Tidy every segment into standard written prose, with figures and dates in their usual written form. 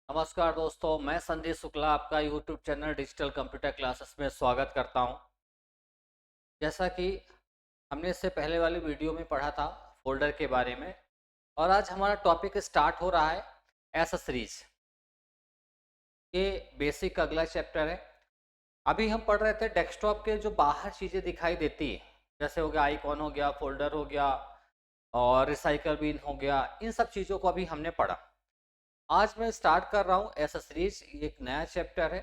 नमस्कार दोस्तों, मैं संदीप शुक्ला आपका YouTube channel digital computer classes में स्वागत करता हूं। जैसा कि हमने इससे पहले वाली वीडियो में पढ़ा था फोल्डर के बारे में, और आज हमारा टॉपिक स्टार्ट हो रहा है एसेसरीज। ये बेसिक अगला चैप्टर है। अभी हम पढ़ रहे थे डेस्कटॉप के जो बाहर चीज़ें दिखाई देती है, जैसे हो गया आइकॉन, हो गया फोल्डर, हो गया और रिसाइकल बिन हो गया। इन सब चीज़ों को अभी हमने पढ़ा। आज मैं स्टार्ट कर रहा हूँ एसेसरीज, ये एक नया चैप्टर है।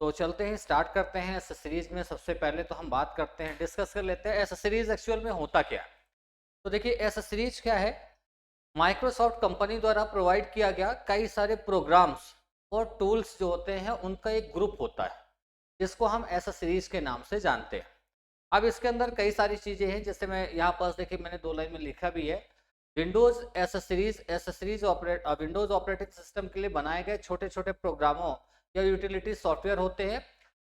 तो चलते हैं, स्टार्ट करते हैं एसेसरीज में। सबसे पहले तो हम बात करते हैं, डिस्कस कर लेते हैं एसेसरीज एक्चुअल में होता क्या है। तो देखिए, एसेसरीज क्या है? माइक्रोसॉफ्ट कंपनी द्वारा प्रोवाइड किया गया कई सारे प्रोग्राम्स और टूल्स जो होते हैं उनका एक ग्रुप होता है, जिसको हम एसेसरीज के नाम से जानते हैं। अब इसके अंदर कई सारी चीजें हैं, जैसे मैं यहाँ पास देखिए मैंने 2 लाइन में लिखा भी है। Windows accessories, Windows operating system के लिए बनाए गए छोटे छोटे प्रोग्रामों या यूटिलिटी सॉफ्टवेयर होते हैं।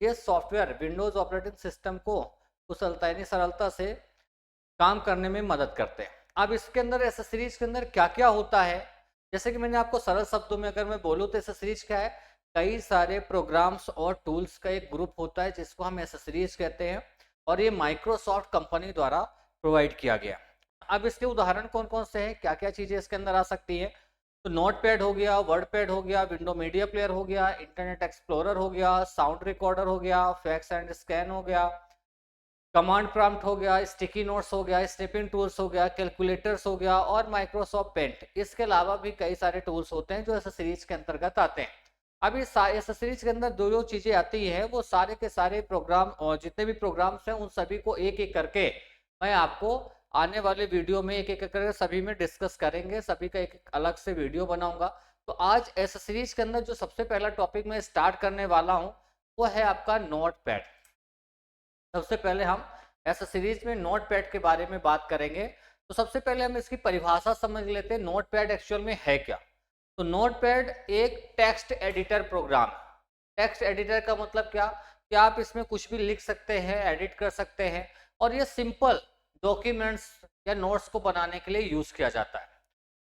ये सॉफ्टवेयर विंडोज ऑपरेटिंग सिस्टम को कुशलता यानी सरलता से काम करने में मदद करते हैं। अब इसके अंदर एसेसरीज के अंदर क्या क्या होता है, जैसे कि मैंने आपको सरल शब्दों में अगर मैं बोलूँ तो एसेसरीज क्या है? कई सारे प्रोग्राम्स और टूल्स का एक ग्रुप होता है जिसको हम एसेसरीज कहते हैं, और ये माइक्रोसॉफ्ट कंपनी द्वारा प्रोवाइड किया गया। अब इसके उदाहरण कौन कौन से हैं, क्या क्या चीजें इसके अंदर आ सकती है? तो नोटपैड हो गया, वर्ड पैड हो गया, विंडो मीडिया प्लेयर हो गया, इंटरनेट एक्सप्लोरर हो गया, साउंड रिकॉर्डर हो गया, फैक्स एंड स्कैन हो गया, कमांड प्रॉम्प्ट हो गया, स्टिकी नोट्स हो गया, स्निपिंग टूल्स हो गया, कैलकुलेटर्स हो गया और माइक्रोसॉफ्ट पेंट। इसके अलावा भी कई सारे टूल्स होते हैं जो एसेसरीज के अंतर्गत आते हैं। अब इस एसेसरीज के अंदर जो जो चीजें आती है वो सारे के सारे प्रोग्राम और जितने भी प्रोग्राम्स हैं उन सभी को एक एक करके मैं आपको आने वाले वीडियो में एक एक करके सभी में डिस्कस करेंगे। सभी का एक अलग से वीडियो बनाऊंगा। तो आज एसेसरीज के अंदर जो सबसे पहला टॉपिक मैं स्टार्ट करने वाला हूं वो है आपका नोटपैड। सबसे पहले हम एसेसरीज में नोटपैड के बारे में बात करेंगे। तो सबसे पहले हम इसकी परिभाषा समझ लेते हैं, नोटपैड एक्चुअल में है क्या। तो नोटपैड एक टेक्स्ट एडिटर प्रोग्राम है। टेक्स्ट एडिटर का मतलब क्या कि आप इसमें कुछ भी लिख सकते हैं, एडिट कर सकते हैं, और ये सिंपल डॉक्यूमेंट्स या नोट्स को बनाने के लिए यूज किया जाता है।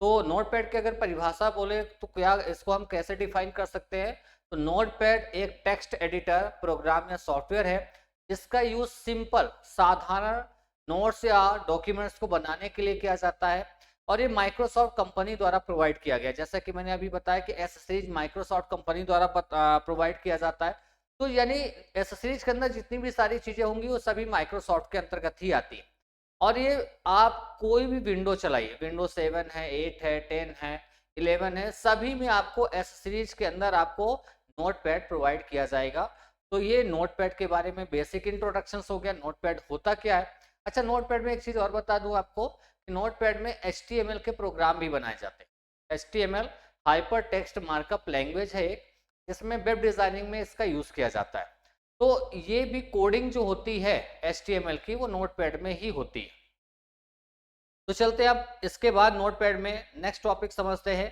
तो नोटपैड की अगर परिभाषा बोले तो क्या इसको हम कैसे डिफाइन कर सकते हैं? तो नोटपैड एक टेक्स्ट एडिटर प्रोग्राम या सॉफ्टवेयर है जिसका यूज सिंपल साधारण नोट्स या डॉक्यूमेंट्स को बनाने के लिए किया जाता है, और ये माइक्रोसॉफ्ट कंपनी द्वारा प्रोवाइड किया गया। जैसा कि मैंने अभी बताया कि एसेसरीज माइक्रोसॉफ्ट कंपनी द्वारा प्रोवाइड किया जाता है। तो यानी एसेसरीज के अंदर जितनी भी सारी चीजें होंगी वो सभी माइक्रोसॉफ्ट के अंतर्गत ही आती है। और ये आप कोई भी विंडो चलाइए, विंडो 7 है, 8 है, 10 है, 11 है, सभी में आपको एसेसरीज के अंदर आपको नोटपैड प्रोवाइड किया जाएगा। तो ये नोटपैड के बारे में बेसिक इंट्रोडक्शन हो गया, नोटपैड होता क्या है। अच्छा, नोटपैड में एक चीज और बता दूं आपको कि नोटपैड में HTML के प्रोग्राम भी बनाए जाते हैं। HTML hyper text markup language है एक, जिसमें वेब डिजाइनिंग में इसका यूज किया जाता है। तो ये भी कोडिंग जो होती है HTML की वो नोटपैड में ही होती है। तो चलते हैं अब इसके बाद नोटपैड में नेक्स्ट टॉपिक समझते हैं।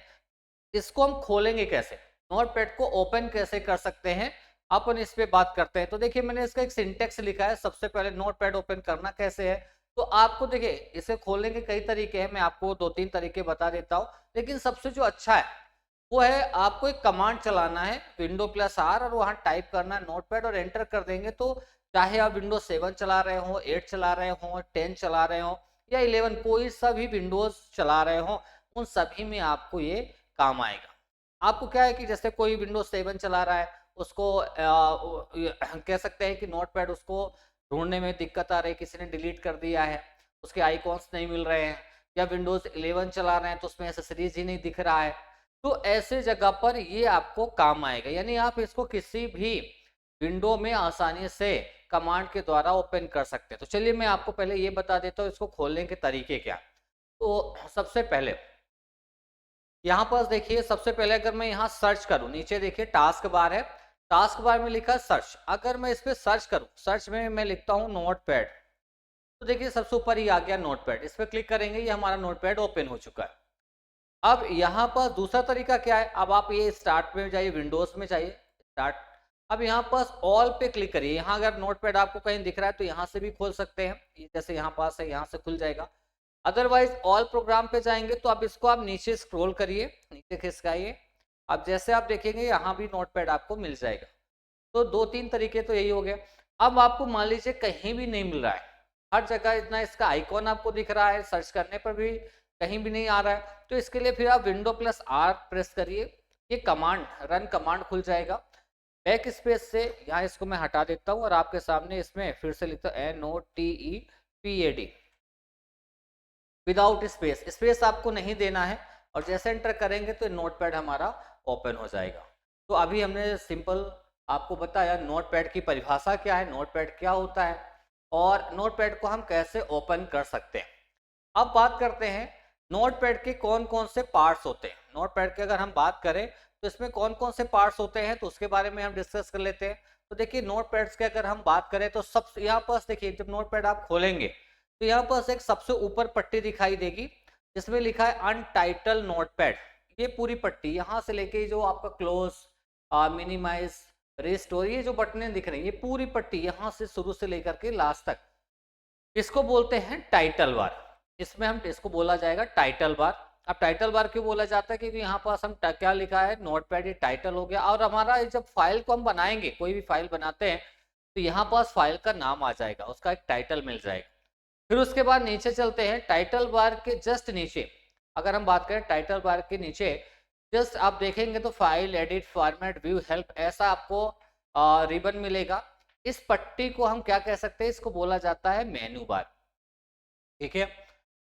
इसको हम खोलेंगे कैसे, नोटपैड को ओपन कैसे कर सकते हैं, अपन इस पे बात करते हैं। तो देखिए मैंने इसका एक सिंटेक्स लिखा है। सबसे पहले नोटपैड ओपन करना कैसे है, तो आपको देखिए इसे खोलने के कई तरीके हैं, मैं आपको 2-3 तरीके बता देता हूँ। लेकिन सबसे जो अच्छा है वो है आपको एक कमांड चलाना है, Window+R, और वहां टाइप करना है नोटपैड और एंटर कर देंगे। तो चाहे आप विंडोज 7 चला रहे हो, 8 चला रहे हो, 10 चला रहे हो या 11, कोई सा भी विंडोज चला रहे हो, उन सभी में आपको ये काम आएगा। आपको क्या है कि जैसे कोई विंडोज 7 चला रहा है, उसको कह सकते हैं कि नोटपैड उसको ढूंढने में दिक्कत आ रही है, किसी ने डिलीट कर दिया है, उसके आइकॉन्स नहीं मिल रहे हैं, या विंडोज 11 चला रहे हैं तो उसमें एसेसरीज ही नहीं दिख रहा है। तो ऐसे जगह पर ये आपको काम आएगा, यानी आप इसको किसी भी विंडो में आसानी से कमांड के द्वारा ओपन कर सकते हैं। तो चलिए मैं आपको पहले ये बता देता हूँ इसको खोलने के तरीके क्या। तो सबसे पहले यहाँ पर देखिए, सबसे पहले अगर मैं यहाँ सर्च करूँ, नीचे देखिए टास्क बार है, टास्क बार में लिखा है सर्च। अगर मैं इस पर सर्च करूँ, सर्च में मैं लिखता हूँ नोटपैड, तो देखिए सबसे ऊपर ही आ गया नोटपैड। इस पर क्लिक करेंगे, ये हमारा नोटपैड ओपन हो चुका है। अब यहाँ पर दूसरा तरीका क्या है, अब आप ये स्टार्ट में जाइए, विंडोज में जाइए, स्टार्ट। अब यहाँ पास ऑल पे क्लिक करिए। यहाँ अगर नोटपैड आपको कहीं दिख रहा है तो यहाँ से भी खोल सकते हैं, जैसे यहाँ पास है यहाँ से खुल जाएगा। अदरवाइज ऑल प्रोग्राम पे जाएंगे तो अब इसको आप नीचे स्क्रॉल करिए, नीचे खिसकाइए, अब जैसे आप देखेंगे यहाँ भी नोटपैड आपको मिल जाएगा। तो 2-3 तरीके तो यही हो गए। अब आपको मान लीजिए कहीं भी नहीं मिल रहा है, हर जगह इतना इसका आइकॉन आपको दिख रहा है, सर्च करने पर भी कहीं भी नहीं आ रहा है, तो इसके लिए फिर आप विंडो प्लस आर प्रेस करिए, ये कमांड रन कमांड खुल जाएगा। बैक स्पेस से यहाँ इसको मैं हटा देता हूँ और आपके सामने इसमें फिर से लिखता हूँ NOTEPAD विदाउट स्पेस, स्पेस आपको नहीं देना है, और जैसे एंटर करेंगे तो नोटपैड हमारा ओपन हो जाएगा। तो अभी हमने सिंपल आपको बताया नोटपैड की परिभाषा क्या है, नोटपैड क्या होता है और नोटपैड को हम कैसे ओपन कर सकते हैं। अब बात करते हैं नोटपैड के कौन कौन से पार्ट्स होते हैं। नोटपैड की अगर हम बात करें तो इसमें कौन कौन से पार्ट्स होते हैं तो उसके बारे में हम डिस्कस कर लेते हैं। तो देखिए नोटपैड्स की अगर हम बात करें तो सब यहाँ पर देखिए, जब नोटपैड आप खोलेंगे तो यहाँ पर एक सबसे ऊपर पट्टी दिखाई देगी जिसमें लिखा है अनटाइटल नोटपैड। ये पूरी पट्टी यहाँ से लेके जो आपका क्लोज, मिनिमाइज, रिस्टोर, ये जो बटनें दिख रही है, ये पूरी पट्टी यहाँ से शुरू से लेकर के लास्ट तक, इसको बोलते हैं टाइटल बार। इसमें हम इसको बोला जाएगा टाइटल बार। अब टाइटल बार क्यों बोला जाता है, क्योंकि यहाँ पास हम क्या लिखा है नोटपैड, ये टाइटल हो गया। और हमारा जब फाइल को हम बनाएंगे, कोई भी फाइल बनाते हैं तो यहाँ पास फाइल का नाम आ जाएगा, उसका एक टाइटल मिल जाएगा। फिर उसके बाद नीचे चलते हैं, टाइटल बार के जस्ट नीचे अगर हम बात करें, टाइटल बार के नीचे जस्ट आप देखेंगे तो file, edit, format, view, help, ऐसा आपको रिबन मिलेगा। इस पट्टी को हम क्या कह सकते हैं, इसको बोला जाता है मेन्यू बार। ठीक है,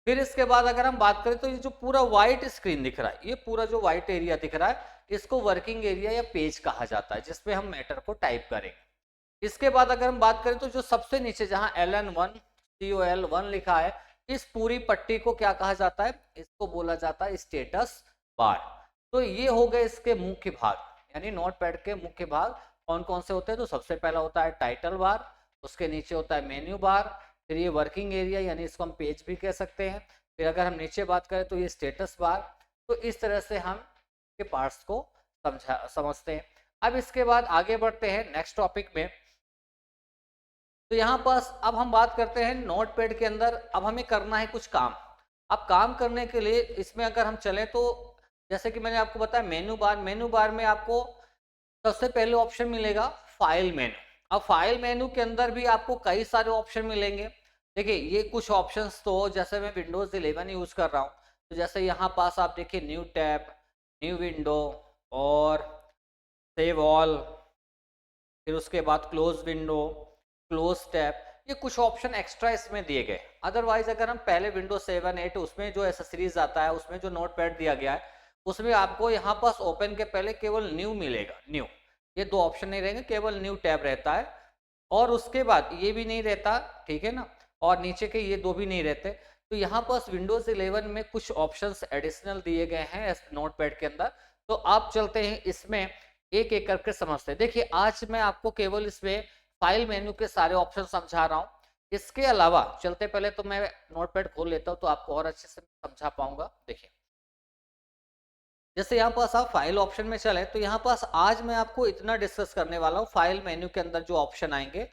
फिर इसके बाद अगर हम बात करें तो ये जो पूरा व्हाइट स्क्रीन दिख रहा है, ये पूरा जो व्हाइट एरिया दिख रहा है, इसको वर्किंग एरिया या पेज कहा जाता है, जिसपे हम मैटर को टाइप करेंगे। इसके बाद अगर हम बात करें तो जो सबसे नीचे जहां LN1 COL1 लिखा है, इस पूरी पट्टी को क्या कहा जाता है, इसको बोला जाता है स्टेटस बार। तो ये हो गए इसके मुख्य भाग, यानी नोटपैड के मुख्य भाग कौन कौन से होते हैं। तो सबसे पहला होता है टाइटल बार, उसके नीचे होता है मेन्यू बार, फिर ये वर्किंग एरिया यानी इसको हम पेज भी कह सकते हैं, फिर अगर हम नीचे बात करें तो ये स्टेटस बार। तो इस तरह से हम के पार्ट्स को समझते हैं। अब इसके बाद आगे बढ़ते हैं नेक्स्ट टॉपिक में। तो यहाँ पास अब हम बात करते हैं नोटपैड के अंदर, अब हमें करना है कुछ काम। अब काम करने के लिए इसमें अगर हम चलें तो जैसे कि मैंने आपको बताया मेनू बार, मेनू बार में आपको सबसे पहले ऑप्शन मिलेगा फाइल मेनू। अब फाइल मेनू के अंदर भी आपको कई सारे ऑप्शन मिलेंगे। देखिए ये कुछ ऑप्शंस, तो जैसे मैं विंडोज 11 यूज कर रहा हूँ, तो जैसे यहाँ पास आप देखिए न्यू टैब, न्यू विंडो और सेव ऑल, फिर उसके बाद क्लोज विंडो, क्लोज टैब, ये कुछ ऑप्शन एक्स्ट्रा इसमें दिए गए। अदरवाइज अगर हम पहले विंडोज 7, 8 उसमें जो एसेसरीज आता है, उसमें जो नोटपैड दिया गया है, उसमें आपको यहाँ पास ओपन के पहले केवल न्यू मिलेगा, न्यू, ये दो ऑप्शन नहीं रहेंगे, केवल न्यू टैब रहता है। और उसके बाद ये भी नहीं रहता, ठीक है ना, और नीचे के ये दो भी नहीं रहते। तो यहाँ पास विंडोज 11 में कुछ ऑप्शंस एडिशनल दिए गए हैं नोटपैड के अंदर। तो आप चलते हैं इसमें एक एक करके समझते हैं। देखिए आज मैं आपको केवल इसमें फाइल मेन्यू के सारे ऑप्शन समझा रहा हूँ। इसके अलावा चलते पहले तो मैं नोटपैड खोल लेता हूँ तो आपको और अच्छे से समझा पाऊंगा। देखिए जैसे यहाँ पास आप फाइल ऑप्शन में चले तो यहाँ पास आज मैं आपको इतना डिस्कस करने वाला हूँ फाइल मेन्यू के अंदर जो ऑप्शन आएंगे,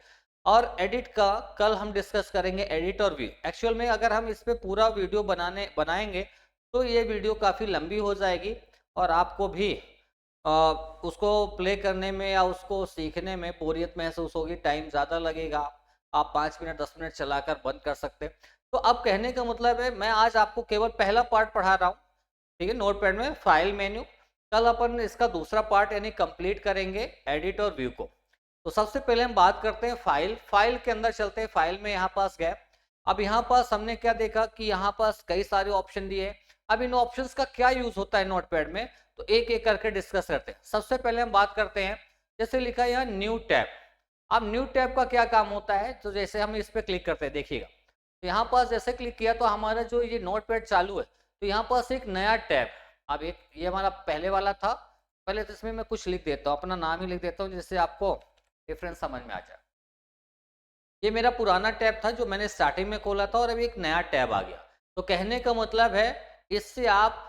और एडिट का कल हम डिस्कस करेंगे, एडिट और व्यू। एक्चुअल में अगर हम इस पे पूरा वीडियो बनाएंगे तो ये वीडियो काफ़ी लंबी हो जाएगी और आपको भी उसको प्ले करने में या उसको सीखने में बोरियत महसूस होगी, टाइम ज़्यादा लगेगा। आप 5 मिनट 10 मिनट चलाकर बंद कर सकते हैं। तो अब कहने का मतलब है मैं आज आपको केवल पहला पार्ट पढ़ा रहा हूँ, ठीक है, नोटपैड में फाइल मेन्यू। कल अपन इसका दूसरा पार्ट यानी कंप्लीट करेंगे एडिट और व्यू को। तो सबसे पहले हम बात करते हैं फाइल के अंदर चलते हैं। फाइल में यहाँ पास गए, अब यहाँ पास हमने क्या देखा कि यहाँ पास कई सारे ऑप्शन दिए। अब इन ऑप्शंस का क्या यूज होता है नोटपैड में, तो एक एक करके डिस्कस करते हैं। सबसे पहले हम बात करते हैं, जैसे लिखा है यहाँ न्यू टैब। अब न्यू टैब का क्या काम होता है, तो जैसे हम इस पर क्लिक करते हैं, देखिएगा तो यहाँ पास जैसे क्लिक किया तो हमारा जो ये नोटपैड चालू है, तो यहाँ पास एक नया टैब, अब एक ये हमारा पहले वाला था, पहले तो इसमें मैं कुछ लिख देता हूँ, अपना नाम ही लिख देता हूँ जिससे आपको डिफरेंस समझ में आ जाए। ये मेरा पुराना टैब था जो मैंने स्टार्टिंग में खोला था और अभी एक नया टैब आ गया। तो कहने का मतलब है इससे आप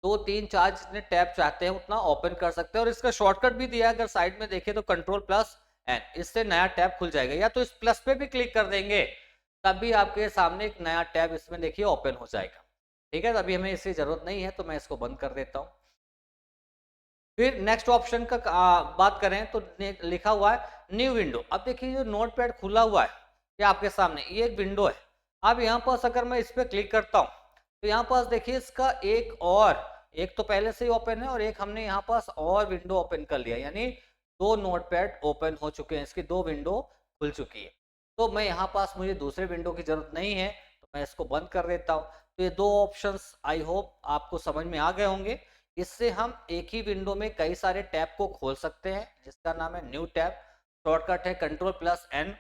2, 3, 4 जितने टैब चाहते हैं उतना ओपन कर सकते हैं। और इसका शॉर्टकट भी दिया है, अगर साइड में देखें तो Ctrl+N, इससे नया टैब खुल जाएगा। या तो इस प्लस पे भी क्लिक कर देंगे तब भी आपके सामने एक नया टैब इसमें देखिए ओपन हो जाएगा। ठीक है, तो अभी हमें इसकी जरूरत नहीं है तो मैं इसको बंद कर देता हूँ। फिर नेक्स्ट ऑप्शन का बात करें तो लिखा हुआ है न्यू विंडो। अब देखिए जो नोटपैड खुला हुआ है ये आपके सामने, ये एक विंडो है। अब यहाँ पास अगर मैं इस पर क्लिक करता हूँ तो यहाँ पास देखिए इसका एक तो पहले से ही ओपन है और एक हमने यहाँ पास और विंडो ओपन कर लिया, यानी दो नोटपैड ओपन हो चुके हैं, इसकी दो विंडो खुल चुकी है। तो मैं यहाँ पास मुझे दूसरे विंडो की जरूरत नहीं है तो मैं इसको बंद कर देता हूँ। तो ये दो ऑप्शंस आई होप आपको समझ में आ गए होंगे। इससे हम एक ही विंडो में कई सारे टैब को खोल सकते हैं, जिसका नाम है न्यू टैब। शॉर्टकट है Ctrl+N।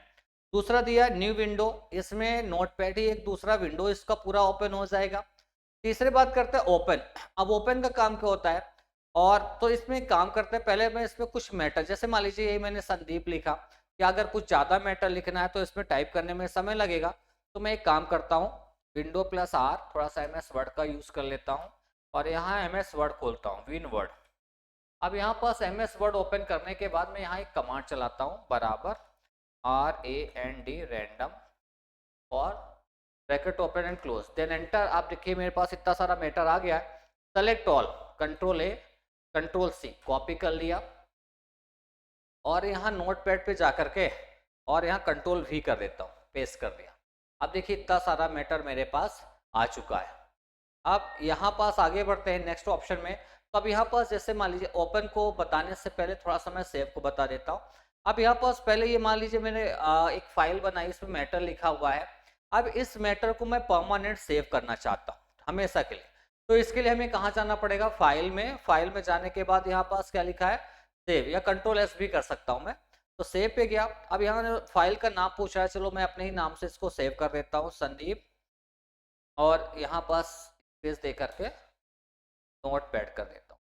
दूसरा दिया है न्यू विंडो, इसमें नोटपैड ही एक दूसरा विंडो इसका पूरा ओपन हो जाएगा। तीसरी बात करते हैं ओपन। अब ओपन का काम क्या होता है, और तो इसमें काम करते हैं, पहले मैं इसमें कुछ मैटर, जैसे मान लीजिए यही मैंने संदीप लिखा, कि अगर कुछ ज़्यादा मैटर लिखना है तो इसमें टाइप करने में समय लगेगा। तो मैं एक काम करता हूँ, Window+R, थोड़ा सा MS वर्ड का यूज़ कर लेता हूँ और यहाँ MS वर्ड खोलता हूँ, विन वर्ड। अब यहाँ पास MS वर्ड ओपन करने के बाद मैं यहाँ एक कमांड चलाता हूँ, बराबर RAND रैंडम और bracket open and close, then enter. आप देखिए मेरे पास इतना सारा मैटर आ गया है। Select all, Ctrl+A Ctrl+C, copy कर लिया और यहाँ नोटपैड पे जाकर के और यहाँ Ctrl+V कर देता हूँ, पेस्ट कर दिया। अब देखिए इतना सारा मैटर मेरे पास आ चुका है। अब यहाँ पास आगे बढ़ते हैं नेक्स्ट ऑप्शन में। तो अब यहाँ पास जैसे मान लीजिए ओपन को बताने से पहले थोड़ा सा मैं सेव को बता देता हूँ। अब यहाँ पास पहले ये मान लीजिए मैंने एक फाइल बनाई, इसमें मैटर लिखा हुआ है। अब इस मैटर को मैं परमानेंट सेव करना चाहता हूँ हमेशा के लिए। तो इसके लिए हमें कहाँ जाना पड़ेगा, फाइल में जाने के बाद यहाँ पास क्या लिखा है, सेव, या Ctrl+S भी कर सकता हूँ मैं। तो सेव पे गया। अब यहाँ फाइल का नाम पूछ रहा है, चलो मैं अपने ही नाम से इसको सेव कर देता हूँ, संदीप, और यहाँ पास स्पेस दे करके नोटपैड कर देता हूँ।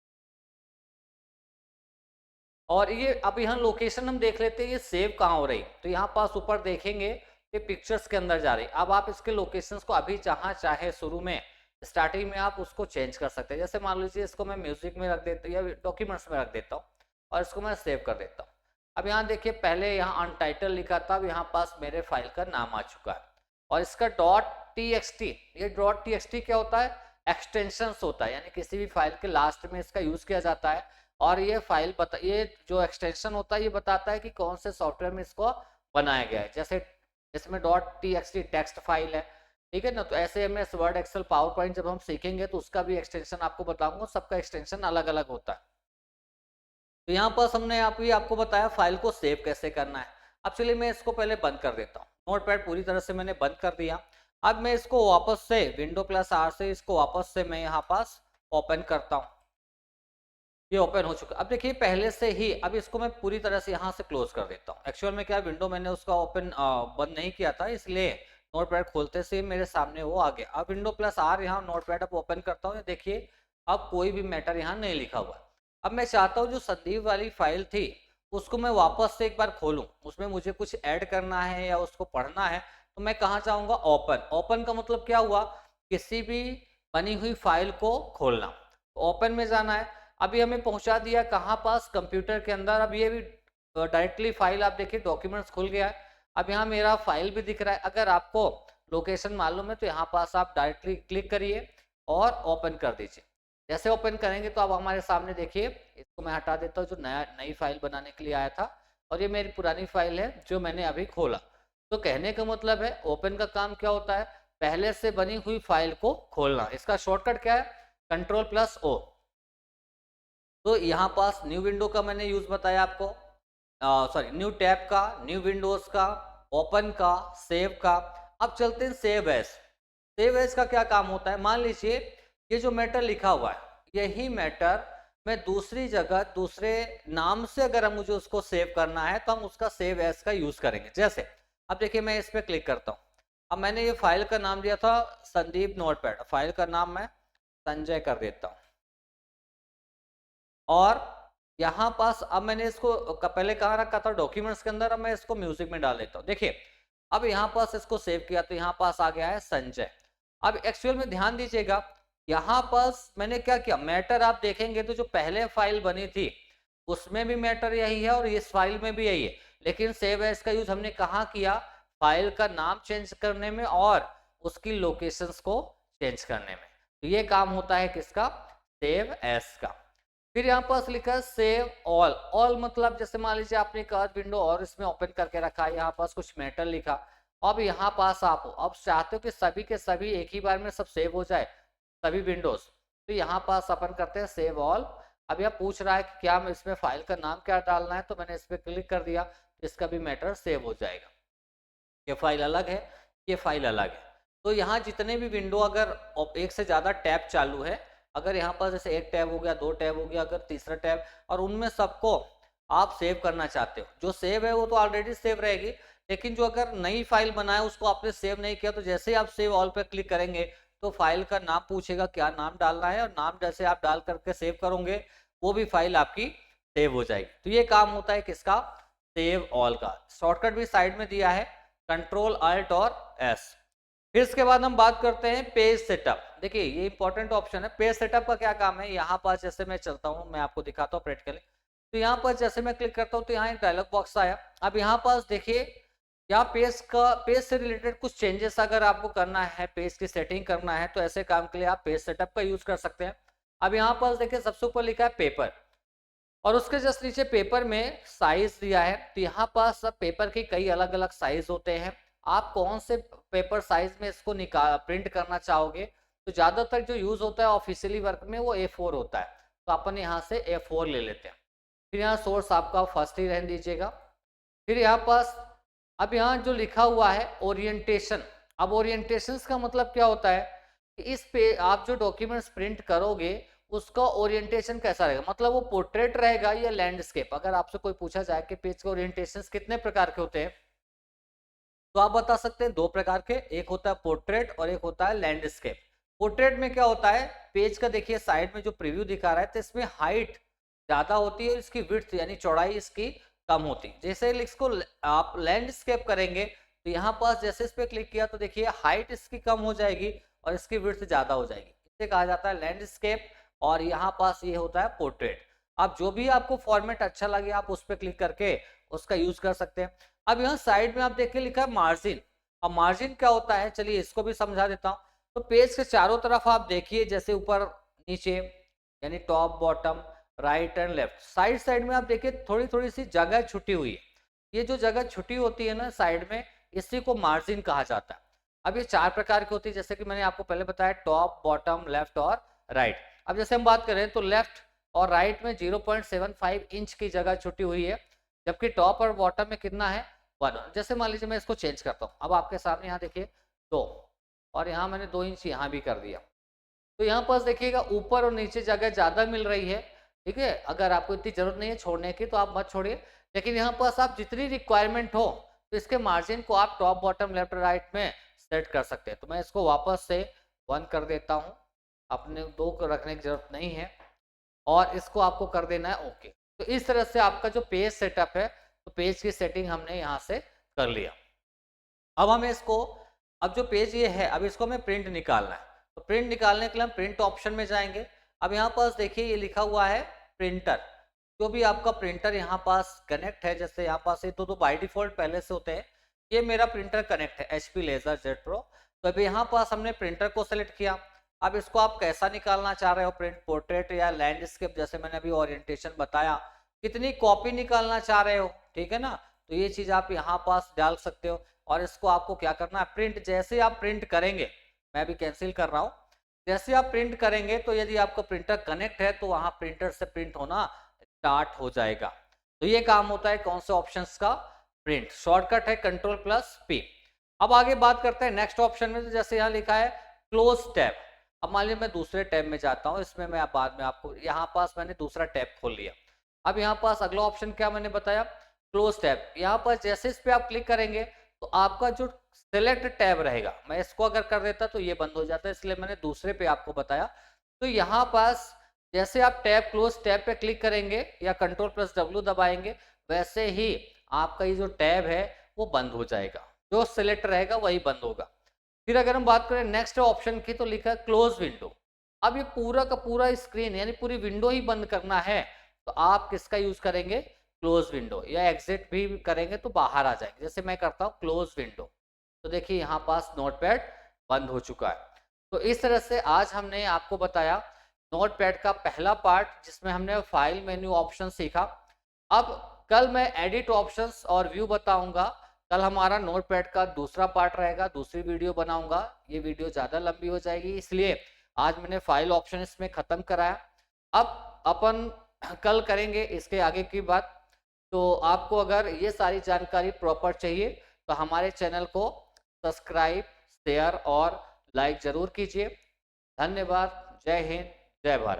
और ये अब यहाँ लोकेशन हम देख लेते हैं ये सेव कहाँ हो रही। तो यहाँ पास ऊपर देखेंगे ये पिक्चर्स के अंदर जा रही। अब आप इसके लोकेशंस को अभी जहाँ चाहे शुरू में स्टार्टिंग में आप उसको चेंज कर सकते हैं। जैसे मान लीजिए इसको मैं म्यूजिक में रख देता हूँ या डॉक्यूमेंट्स में रख देता हूँ और इसको मैं सेव कर देता हूँ। अब यहाँ देखिए पहले यहाँ अनटाइटल लिखा था, अब यहाँ पास मेरे फाइल का नाम आ चुका है और इसका .txt, ये .txt क्या होता है, एक्सटेंशंस होता है, यानी किसी भी फाइल के लास्ट में इसका यूज किया जाता है। और ये फाइल ये जो एक्सटेंशन होता है ये बताता है कि कौन से सॉफ्टवेयर में इसको बनाया गया है। जैसे इसमें .txt टेक्स्ट फाइल है, ठीक है ना। तो ऐसे MS Word Excel PowerPoint जब हम सीखेंगे तो उसका भी एक्सटेंशन आपको बताऊंगा, सबका एक्सटेंशन अलग अलग होता है। तो यहाँ पर हमने आपको बताया फाइल को सेव कैसे करना है। अब चलिए मैं इसको पहले बंद कर देता हूँ। नोटपैड पूरी तरह से मैंने बंद कर दिया। अब मैं इसको वापस से Window+R से इसको वापस से मैं यहाँ पास ओपन करता हूँ। ये ओपन हो चुका। अब देखिए पहले से ही, अब इसको मैं पूरी तरह से यहाँ से क्लोज कर देता हूँ। एक्चुअल में क्या विंडो मैंने उसका ओपन बंद नहीं किया था, इसलिए नोटपैड खोलते से मेरे सामने वो आ गया। अब Window+R यहाँ नोटपैड अब ओपन करता हूँ, देखिए अब कोई भी मैटर यहाँ नहीं लिखा हुआ। अब मैं चाहता हूँ जो संदीप वाली फाइल थी उसको मैं वापस से एक बार खोलूँ, उसमें मुझे कुछ ऐड करना है या उसको पढ़ना है, तो मैं कहाँ चाहूँगा, ओपन। ओपन का मतलब क्या हुआ, किसी भी बनी हुई फाइल को खोलना। ओपन में जाना है। अभी हमें पहुंचा दिया कहाँ पास, कंप्यूटर के अंदर। अब ये भी डायरेक्टली फाइल आप देखिए डॉक्यूमेंट्स खुल गया है। अब यहाँ मेरा फाइल भी दिख रहा है। अगर आपको लोकेशन मालूम है तो यहाँ पास आप डायरेक्टली क्लिक करिए और ओपन कर दीजिए। जैसे ओपन करेंगे तो अब हमारे सामने देखिए, इसको मैं हटा देता हूँ जो नई फाइल बनाने के लिए आया था, और ये मेरी पुरानी फाइल है जो मैंने अभी खोला। तो कहने का मतलब है ओपन का काम क्या होता है, पहले से बनी हुई फाइल को खोलना। इसका शॉर्टकट क्या है, Ctrl+O। तो यहाँ पास न्यू विंडो का मैंने यूज बताया आपको, सॉरी न्यू टैब का, न्यू विंडोज का, ओपन का, सेव का। अब चलते हैं सेव एज। सेव एज का क्या काम होता है, मान लीजिए ये जो मैटर लिखा हुआ है यही मैटर मैं दूसरी जगह दूसरे नाम से अगर हम मुझे उसको सेव करना है तो हम उसका सेव एज का यूज करेंगे। जैसे अब देखिए मैं इस पर क्लिक करता हूँ। अब मैंने ये फाइल का नाम दिया था संदीप नोटपैड, फाइल का नाम मैं संजय कर देता हूँ। और यहाँ पास अब मैंने इसको पहले कहाँ रखा था, डॉक्यूमेंट्स के अंदर। अब मैं इसको म्यूजिक में डाल देता हूँ। देखिए अब यहाँ पास इसको सेव किया तो यहाँ पास आ गया है संजय। अब एक्चुअल में ध्यान दीजिएगा, यहाँ पास मैंने क्या किया, मैटर आप देखेंगे तो जो पहले फाइल बनी थी उसमें भी मैटर यही है और इस फाइल में भी यही है, लेकिन सेव एज का यूज हमने कहाँ किया, फाइल का नाम चेंज करने में और उसकी लोकेशंस को चेंज करने में। तो ये काम होता है किसका, सेव एज का। फिर यहाँ पास लिखा है सेव ऑल। ऑल मतलब जैसे मान लीजिए आपने एक विंडो और इसमें ओपन करके रखा है, यहाँ पास कुछ मेटल लिखा, अब यहाँ पास आप अब चाहते हो कि सभी के सभी एक ही बार में सब सेव हो जाए, सभी विंडोज, तो यहाँ पास अपन करते हैं सेव ऑल। अब यह पूछ रहा है कि क्या मैं इसमें फाइल का नाम क्या डालना है, तो मैंने इस पर क्लिक कर दिया, तो इसका भी मैटर सेव हो जाएगा। ये फाइल अलग है, ये फाइल अलग है। तो यहाँ जितने भी विंडो अगर एक से ज़्यादा टैब चालू है, अगर यहाँ पर जैसे एक टैब हो गया, दो टैब हो गया, अगर तीसरा टैब, और उनमें सबको आप सेव करना चाहते हो, जो सेव है वो तो ऑलरेडी सेव रहेगी, लेकिन जो अगर नई फाइल बनाए उसको आपने सेव नहीं किया, तो जैसे ही आप सेव ऑल पे क्लिक करेंगे तो फाइल का नाम पूछेगा क्या नाम डालना है, और नाम जैसे आप डाल करके सेव करोगे वो भी फाइल आपकी सेव हो जाएगी। तो ये काम होता है किसका, सेव ऑल का। शॉर्टकट भी साइड में दिया है, कंट्रोल अल्ट और एस। फिर इसके बाद हम बात करते हैं पेज सेटअप। देखिए ये इंपॉर्टेंट ऑप्शन है। पेज सेटअप का क्या काम है, यहाँ पास जैसे मैं चलता हूँ, मैं आपको दिखाता हूँ प्रैक्टिकली। तो यहाँ पर जैसे मैं क्लिक करता हूँ तो यहाँ एक डायलॉग बॉक्स आया। अब यहाँ पास देखिए, यहाँ पेज से रिलेटेड कुछ चेंजेस अगर आपको करना है, पेज की सेटिंग करना है, तो ऐसे काम के लिए आप पेज सेटअप का यूज कर सकते हैं। अब यहाँ पास देखिए सबसे ऊपर लिखा है पेपर, और उसके जस्ट नीचे पेपर में साइज दिया है। तो यहाँ पास सब पेपर की कई अलग अलग साइज होते हैं, आप कौन से पेपर साइज में इसको निकाल प्रिंट करना चाहोगे, तो ज्यादातर जो यूज होता है ऑफिशियली वर्क में वो A4 होता है, तो अपन यहाँ से A4 ले लेते हैं। फिर यहाँ सोर्स आपका फर्स्ट ही रहने दीजिएगा। फिर यहाँ पास अब यहाँ जो लिखा हुआ है ओरिएंटेशन। अब ओरिएंटेशन का मतलब क्या होता है कि इस पे आप जो डॉक्यूमेंट्स प्रिंट करोगे उसका ओरिएंटेशन कैसा रहेगा, मतलब वो पोर्ट्रेट रहेगा या लैंडस्केप। अगर आपसे कोई पूछा जाए कि पेज के ओरिएंटेशन कितने प्रकार के होते हैं, तो आप बता सकते हैं दो प्रकार के, एक होता है पोर्ट्रेट और एक होता है लैंडस्केप। पोर्ट्रेट में क्या होता है, पेज का देखिए साइड में जो प्रीव्यू दिखा रहा है, तो इसमें हाइट ज्यादा होती है और इसकी विड्थ यानी चौड़ाई इसकी कम होती है। जैसे इसको आप लैंडस्केप करेंगे तो यहाँ पास जैसे इस पे क्लिक किया तो देखिए हाइट इसकी कम हो जाएगी और इसकी विड्थ ज्यादा हो जाएगी, इसे कहा जाता है लैंडस्केप। और यहाँ पास ये होता है पोर्ट्रेट। आप जो भी आपको फॉर्मेट अच्छा लगे आप उस पर क्लिक करके उसका यूज कर सकते हैं। अब यहाँ साइड में आप देखिए लिखा है मार्जिन। अब मार्जिन क्या होता है, चलिए इसको भी समझा देता हूँ। तो पेज के चारों तरफ आप देखिए, जैसे ऊपर नीचे यानी top bottom right and left, side side में आप देखिए थोड़ी थोड़ी सी जगह छुटी हुई है। ये जो जगह छुटी होती है ना साइड में, इसी को मार्जिन कहा जाता है। अब ये चार प्रकार की होती है, जैसे कि मैंने आपको पहले बताया, टॉप बॉटम लेफ्ट और राइट। अब जैसे हम बात करें तो लेफ्ट और राइट में 0.75 इंच की जगह छुटी हुई है, जबकि टॉप और बॉटम में कितना है 1। जैसे मान लीजिए मैं इसको चेंज करता हूँ, अब आपके सामने यहाँ देखिए 2, और यहाँ मैंने 2 इंच यहाँ भी कर दिया। तो यहाँ पास देखिएगा ऊपर और नीचे जगह ज्यादा मिल रही है, ठीक है। अगर आपको इतनी जरूरत नहीं है छोड़ने की तो आप मत छोड़िए, लेकिन यहाँ पास आप जितनी रिक्वायरमेंट हो तो इसके मार्जिन को आप टॉप बॉटम लेफ्ट राइट में सेट कर सकते हैं। तो मैं इसको वापस से 1 कर देता हूँ, अपने 2 को रखने की जरूरत नहीं है, और इसको आपको कर देना है ओके। तो इस तरह से आपका जो पेज सेटअप है, तो पेज की सेटिंग हमने यहाँ से कर लिया। अब हमें इसको, अब जो पेज ये है, अब इसको हमें प्रिंट निकालना है। तो प्रिंट निकालने के लिए हम प्रिंट ऑप्शन में जाएंगे। अब यहाँ पास देखिए ये लिखा हुआ है प्रिंटर। जो भी आपका प्रिंटर यहाँ पास कनेक्ट है, जैसे यहाँ पास ये तो बाय डिफॉल्ट पहले से होते हैं, ये मेरा प्रिंटर कनेक्ट है HP लेजर जेट प्रो। तो अभी यहाँ पास हमने प्रिंटर को सेलेक्ट किया। अब इसको आप कैसा निकालना चाह रहे हो, प्रिंट पोर्ट्रेट या लैंडस्केप, जैसे मैंने अभी ओरिएंटेशन बताया, कितनी कॉपी निकालना चाह रहे हो, ठीक है ना। तो ये चीज आप यहाँ पास डाल सकते हो। और इसको आपको क्या करना है, प्रिंट, जैसे आप प्रिंट करेंगे, मैं भी कैंसिल कर रहा हूँ, जैसे आप प्रिंट करेंगे तो यदि आपका प्रिंटर कनेक्ट है तो वहां प्रिंटर से प्रिंट होना स्टार्ट हो जाएगा। तो ये काम होता है कौन से ऑप्शंस का, प्रिंट। शॉर्टकट है Ctrl+P। अब आगे बात करते हैं नेक्स्ट ऑप्शन में। तो जैसे यहाँ लिखा है क्लोज टैब। अब मान लीजिए मैं दूसरे टैब में जाता हूँ, इसमें मैं बाद में आपको, यहाँ पास मैंने दूसरा टैब खोल लिया। अब यहाँ पास अगला ऑप्शन क्या मैंने बताया, क्लोज टैब। यहाँ पर जैसे इस पे आप क्लिक करेंगे तो आपका जो सेलेक्ट टैब रहेगा, मैं इसको अगर कर देता तो ये बंद हो जाता है, इसलिए मैंने दूसरे पे आपको बताया। तो यहाँ पास जैसे आप टैब क्लोज टैब पे क्लिक करेंगे या Ctrl+W दबाएंगे, वैसे ही आपका ये जो टैब है वो बंद हो जाएगा, जो सिलेक्ट रहेगा वही बंद होगा। फिर अगर हम बात करें नेक्स्ट ऑप्शन की, तो लिखा है क्लोज विंडो। अब ये पूरा का पूरा स्क्रीन यानी पूरी विंडो ही बंद करना है, तो आप किसका यूज करेंगे, क्लोज विंडो, या एग्जिट भी करेंगे तो बाहर आ जाएंगे। जैसे मैं करता हूँ क्लोज विंडो, तो देखिए यहाँ पास नोटपैड बंद हो चुका है। तो इस तरह से आज हमने आपको बताया नोटपैड का पहला पार्ट जिसमें हमने फाइल मेन्यू ऑप्शन सीखा। अब कल मैं एडिट ऑप्शंस और व्यू बताऊंगा। कल हमारा नोटपैड का दूसरा पार्ट रहेगा, दूसरी वीडियो बनाऊंगा। ये वीडियो ज़्यादा लंबी हो जाएगी, इसलिए आज मैंने फाइल ऑप्शन इसमें ख़त्म कराया। अब अपन कल करेंगे इसके आगे की बात। तो आपको अगर ये सारी जानकारी प्रॉपर चाहिए तो हमारे चैनल को सब्सक्राइब, शेयर और लाइक ज़रूर कीजिए। धन्यवाद। जय हिंद, जय भारत।